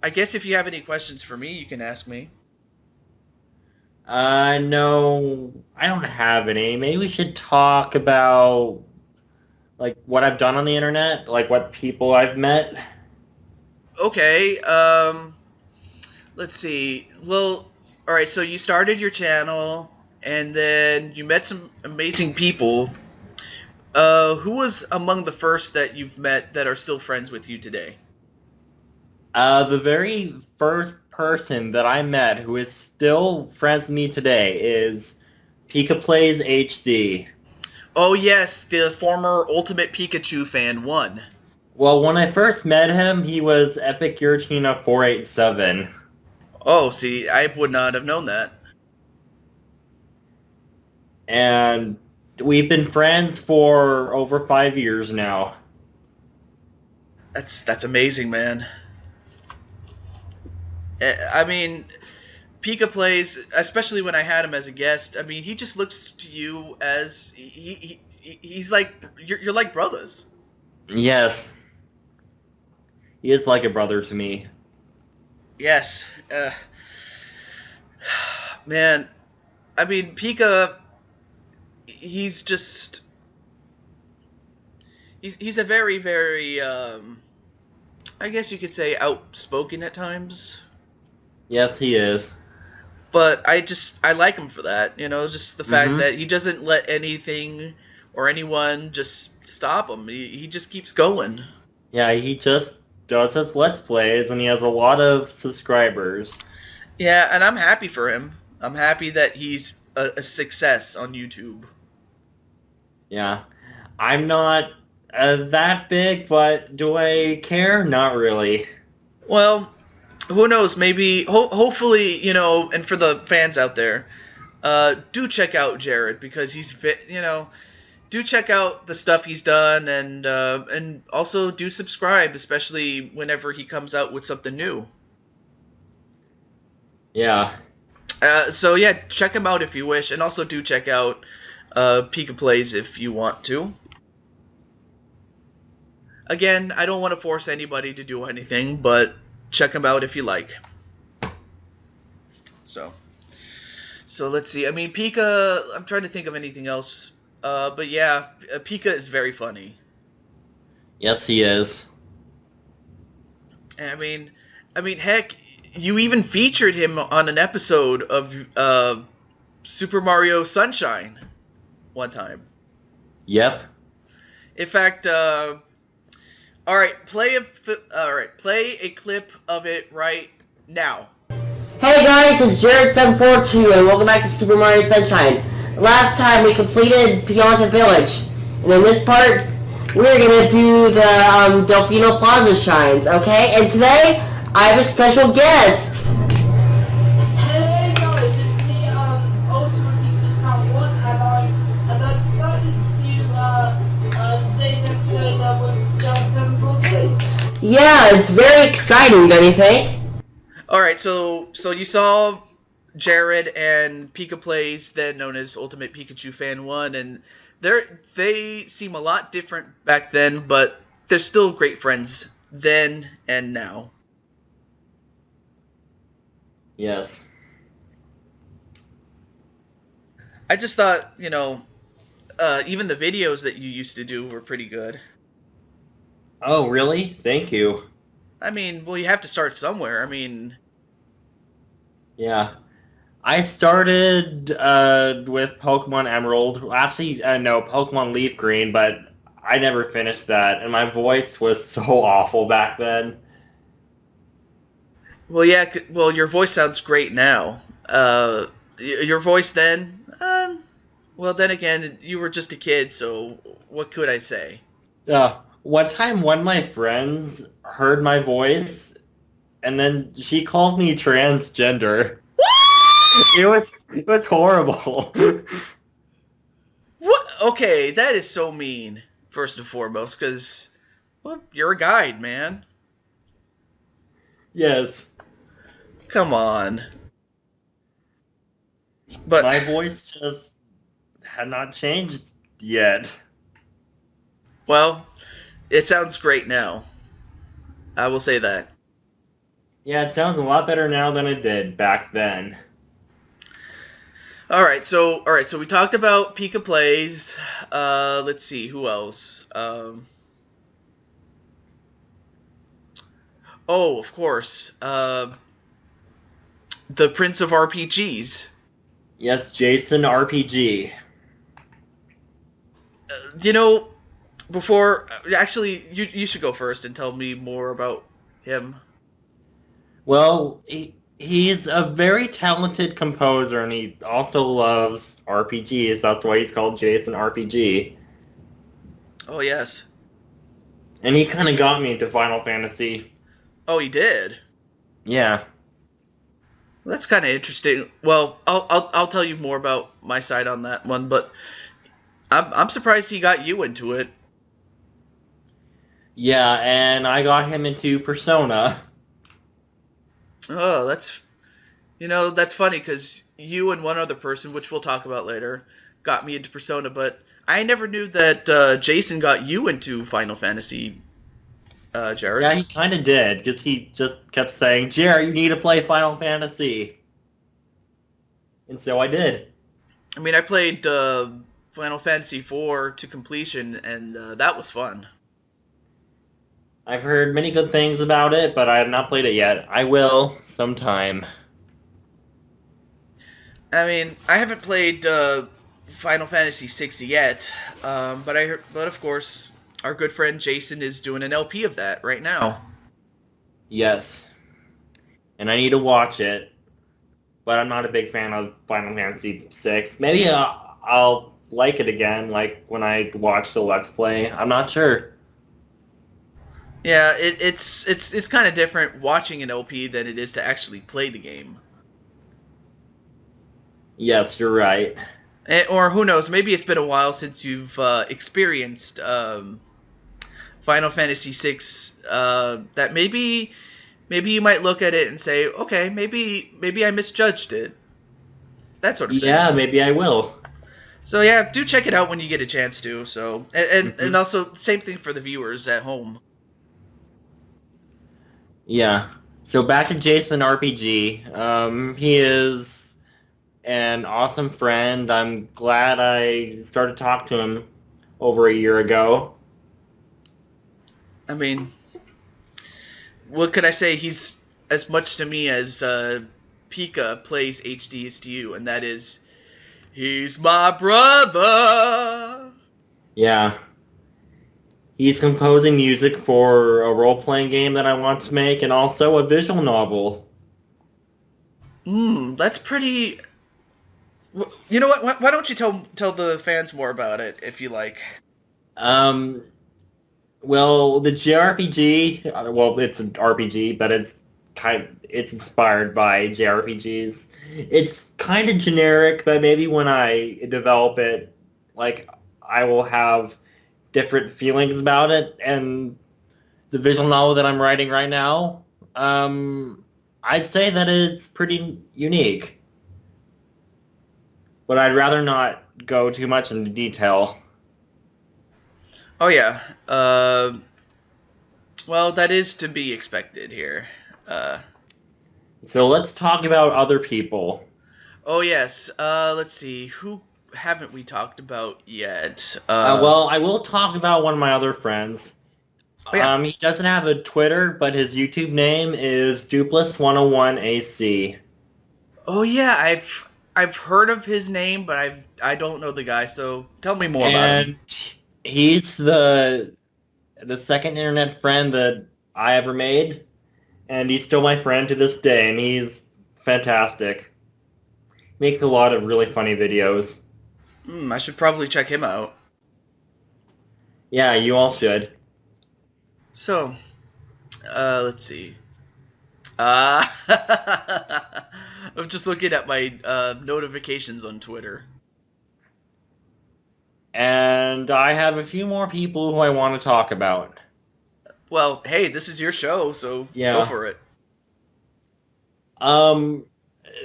I guess if you have any questions for me, you can ask me. No, I don't have any. Maybe we should talk about like what I've done on the internet, like what people I've met. Okay. Let's see. Well, all right. So you started your channel, and then you met some amazing people. Who was among the first that you've met that are still friends with you today? The very first person that I met who is still friends with me today is Pika Plays HD. Oh yes, the former Ultimate Pikachu fan one. Well, when I first met him, he was Epic Giratina 487. Oh, see, I would not have known that. And we've been friends for over 5 years now. That's amazing, man. I mean, Pika plays, especially when I had him as a guest. I mean, he just looks to you as he's like you're like brothers. Yes, he is like a brother to me. Yes, man. I mean, Pika, he's just he's a very I guess you could say outspoken at times. Yes, he is. But I like him for that. You know, just the fact Mm-hmm. that he doesn't let anything or anyone just stop him. He just keeps going. Yeah, he just does his Let's Plays, and he has a lot of subscribers. Yeah, and I'm happy for him. I'm happy that he's a success on YouTube. Yeah, I'm not that big, but do I care? Not really. Well, who knows? Maybe, hopefully, and for the fans out there, do check out Jared because do check out the stuff he's done and also do subscribe, especially whenever he comes out with something new. Yeah. So yeah, check him out if you wish, and also do check out Pika Plays if you want to. Again, I don't want to force anybody to do anything, but check him out if you like. So, so let's see. I mean, Pika. I'm trying to think of anything else. But yeah, Pika is very funny. Yes, he is. And I mean, heck, you even featured him on an episode of Super Mario Sunshine one time. Yep. In fact, all right, play a clip of it right now. Hey guys, it's Jaret742 and welcome back to Super Mario Sunshine. Last time we completed Pianta Village, and in this part, we're gonna do the Delfino Plaza Shines, okay? And today, I have a special guest. Hey guys, it's me, Ultimate Pikachu Part 1, and I decided to do, today's episode, with Jaret742. Yeah, it's very exciting, don't you think? All right, so you saw Jared and Pika Plays, then known as Ultimate Pikachu Fan One, and they seem a lot different back then, but they're still great friends then and now. Yes. I just thought, even the videos that you used to do were pretty good. Oh, really? Thank you. I mean, well, you have to start somewhere. I mean, Yeah. I started with Pokemon Emerald. Actually, no, Pokemon Leaf Green, but I never finished that, and my voice was so awful back then. well, yeah, well, your voice sounds great now. Your voice then, well, then again, you were just a kid, so what could I say? One time, one of my friends heard my voice, and then she called me transgender. It was horrible. What? Okay, that is so mean. First and foremost, because well, you're a guide, man. Yes, Come on. But my voice just had not changed yet. well, it sounds great now. I will say that. Yeah, it sounds a lot better now than it did back then. All right, so we talked about Pika plays. Let's see, who else? Oh, of course, the Prince of RPGs. Yes, Jason RPG. You know, before actually, you should go first and tell me more about him. Well, he's a very talented composer, and he also loves RPGs. That's why he's called Jason RPG. Oh yes. And he kind of got me into Final Fantasy. Oh, he did. Yeah. Well, that's kind of interesting. Well, I'll tell you more about my side on that one, but I'm surprised he got you into it. Yeah, and I got him into Persona. Oh, that's funny because you and one other person, which we'll talk about later, got me into Persona, but I never knew that Jason got you into Final Fantasy, Jared. Yeah, he kind of did, because he just kept saying, Jared, you need to play Final Fantasy. And so I did. I mean, I played Final Fantasy IV to completion, and that was fun. I've heard many good things about it, but I have not played it yet. I will sometime. I mean, I haven't played Final Fantasy VI yet, but of course, our good friend Jason is doing an LP of that right now. Yes. And I need to watch it, but I'm not a big fan of Final Fantasy VI. Maybe I'll like it again, like when I watch the Let's Play. I'm not sure. Yeah, it's kind of different watching an LP than it is to actually play the game. Yes, you're right. Or who knows, maybe it's been a while since you've experienced Final Fantasy VI. That maybe you might look at it and say, okay, maybe I misjudged it. That sort of thing. Yeah, maybe I will. So yeah, do check it out when you get a chance to. So and also same thing for the viewers at home. Yeah. So back to Jason RPG. He is an awesome friend. I'm glad I started to talk to him over a year ago. I mean, what could I say? He's as much to me as Pika plays HD is to you, and that is, he's my brother. Yeah. He's composing music for a role-playing game that I want to make, and also a visual novel. That's pretty... You know what? Why don't you tell the fans more about it, if you like? Well, the JRPG, well, it's an RPG, but it's inspired by JRPGs. It's kind of generic, but maybe when I develop it, like, I will have different feelings about it. And the visual novel that I'm writing right now, I'd say that it's pretty unique. But I'd rather not go too much into detail. Oh yeah. Well, that is to be expected here. So let's talk about other people. Oh yes. Let's see. Who haven't we talked about yet? Well, I will talk about one of my other friends. Oh, yeah. He doesn't have a Twitter, but his YouTube name is Dupless101AC. Oh yeah, I've heard of his name, but I don't know the guy. So tell me more about him. He's the second internet friend that I ever made, and he's still my friend to this day, and he's fantastic. Makes a lot of really funny videos. I should probably check him out. Yeah, you all should. So, let's see. I'm just looking at my notifications on Twitter. And I have a few more people who I want to talk about. Well, hey, this is your show, so Yeah. go for it.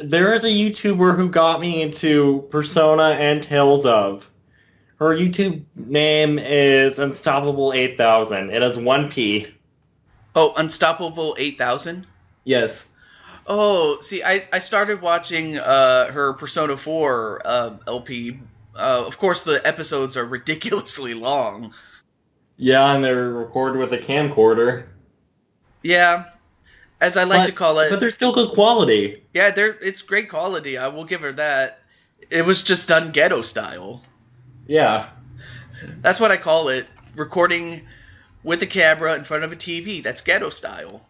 There is a YouTuber who got me into Persona and Tales of. Her YouTube name is Unstoppable 8000. It has one P. Oh, Unstoppable 8000? Yes. Oh, see, I started watching her Persona 4 LP. Of course, the episodes are ridiculously long. Yeah, and they're recorded with a camcorder. Yeah, as I like to call But it. they're still good quality. Yeah, it's great quality. I will give her that. It was just done ghetto style. Yeah. That's what I call it. Recording with a camera in front of a TV. That's ghetto style.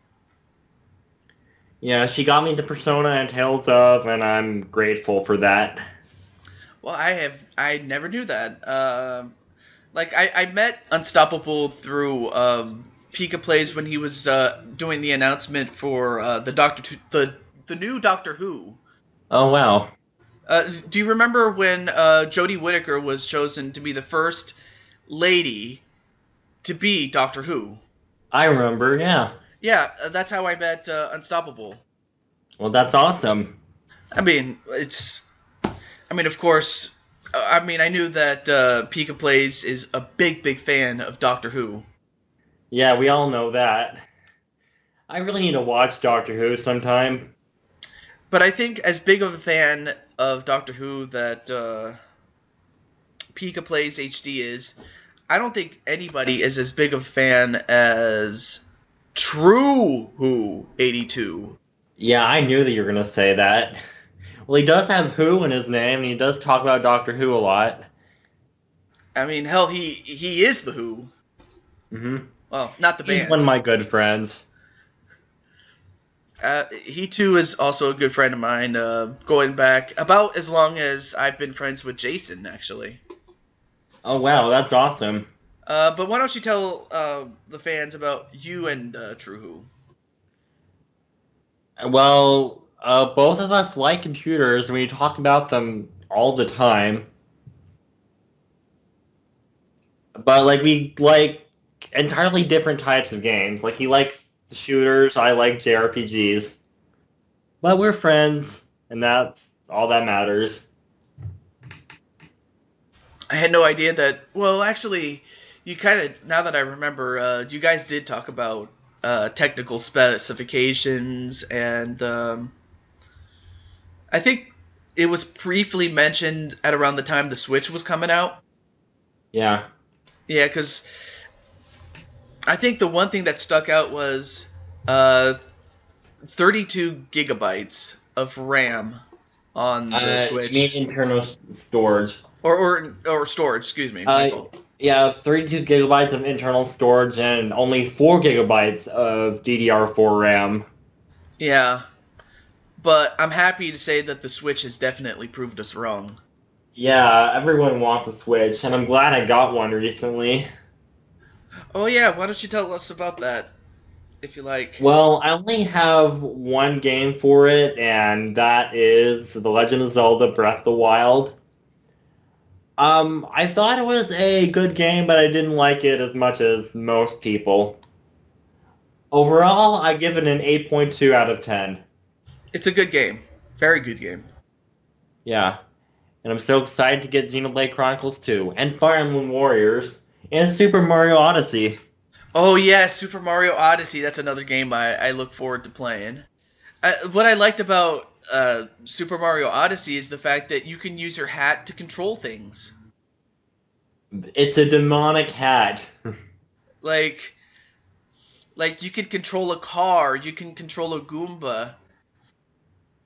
Yeah, she got me into Persona and Tales of, and I'm grateful for that. Well, I never knew that. Like I met Unstoppable through Pika Plays when he was doing the announcement for the new Doctor Who. Oh, wow. Do you remember when Jodie Whittaker was chosen to be the first lady to be Doctor Who? I remember, yeah. Yeah, that's how I met Unstoppable. Well, that's awesome. I mean, of course, I knew that Pika Plays is a big fan of Doctor Who. Yeah, we all know that. I really need to watch Doctor Who sometime. But I think as big of a fan of Doctor Who that Pika Plays HD is, I don't think anybody is as big of a fan as True Who 82. Yeah, I knew that you were going to say that. Well, he does have Who in his name, and he does talk about Doctor Who a lot. I mean, hell, he is the Who. Mm-hmm. Well, not the band. He's one of my good friends. He too is also a good friend of mine, going back about as long as I've been friends with Jason, actually. Oh, wow, that's awesome. But why don't you tell the fans about you and True Who? Well, both of us like computers, and we talk about them all the time. But, like, we like entirely different types of games. Like, he likes shooters, I like JRPGs. But we're friends, and that's all that matters. I had no idea that. Well, actually, you kind of, now that I remember, you guys did talk about technical specifications, and I think it was briefly mentioned at around the time the Switch was coming out. Yeah. Yeah, because I think the one thing that stuck out was 32 gigabytes of RAM on the Switch. You mean internal storage. Or storage, excuse me, Michael. Yeah, 32 gigabytes of internal storage and only 4 gigabytes of DDR4 RAM. Yeah, but I'm happy to say that the Switch has definitely proved us wrong. Yeah, everyone wants a Switch, and I'm glad I got one recently. Oh yeah, why don't you tell us about that, if you like? Well, I only have one game for it, and that is The Legend of Zelda Breath of the Wild. I thought it was a good game, but I didn't like it as much as most people. Overall, I give it an 8.2 out of 10. It's a good game. Very good game. Yeah. And I'm so excited to get Xenoblade Chronicles 2, and Fire Emblem Warriors, and Super Mario Odyssey. Oh yeah, Super Mario Odyssey. That's another game I look forward to playing. What I liked about Super Mario Odyssey is the fact that you can use your hat to control things. It's a demonic hat. Like you can control a car, you can control a Goomba.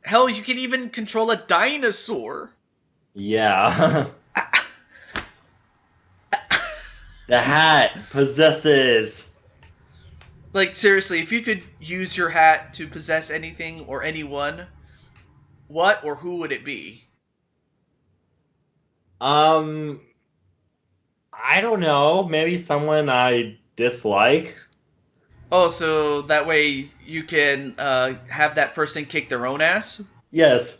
Hell, you can even control a dinosaur. Yeah. The hat possesses. Like, seriously, if you could use your hat to possess anything or anyone, what or who would it be? I don't know. Maybe someone I dislike. Oh, so that way you can have that person kick their own ass? Yes.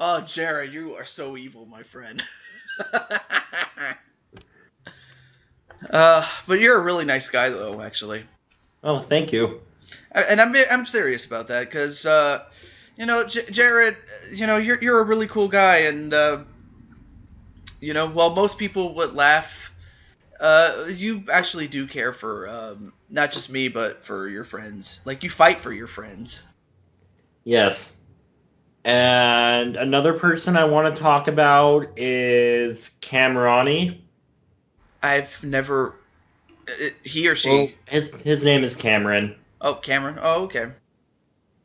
Oh, Jaret, you are so evil, my friend. But you're a really nice guy, though, actually. Oh, thank you. And I'm serious about that, because Jaret, you're a really cool guy, and while most people would laugh You actually do care for not just me, but for your friends. Like, you fight for your friends. Yes. And another person I want to talk about is Camerani. I've never... he or she? Well, his name is Cameron. Oh, Cameron. Oh, okay.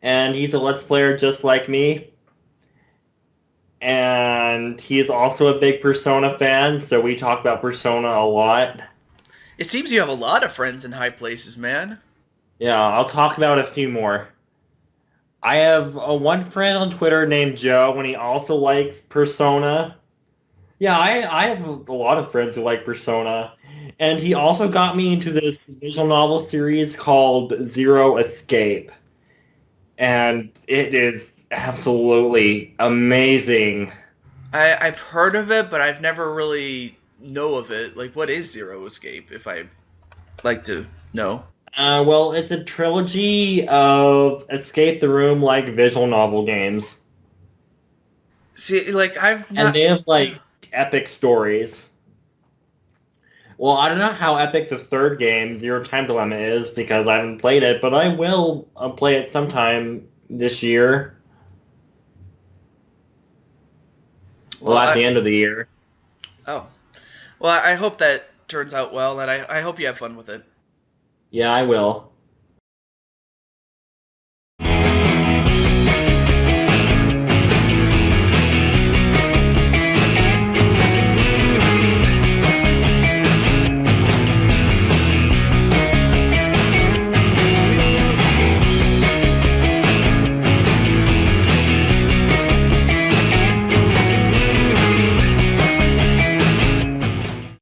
And he's a Let's Player just like me. And he's also a big Persona fan, so we talk about Persona a lot. It seems you have a lot of friends in high places, man. Yeah, I'll talk about a few more. I have one friend on Twitter named Joe, and he also likes Persona. Yeah, I have a lot of friends who like Persona. And he also got me into this visual novel series called Zero Escape. And it is absolutely amazing. I've heard of it, but I've never really know of it. Like, what is Zero Escape, if I'd like to know? Well, it's a trilogy of escape the room like visual novel games. See, like, I've not... And they have like epic stories. Well, I don't know how epic the third game, Zero Time Dilemma, is because I haven't played it, but I will play it sometime this year. Well, at the end of the year. Oh. Well, I hope that turns out well, and I hope you have fun with it. Yeah, I will.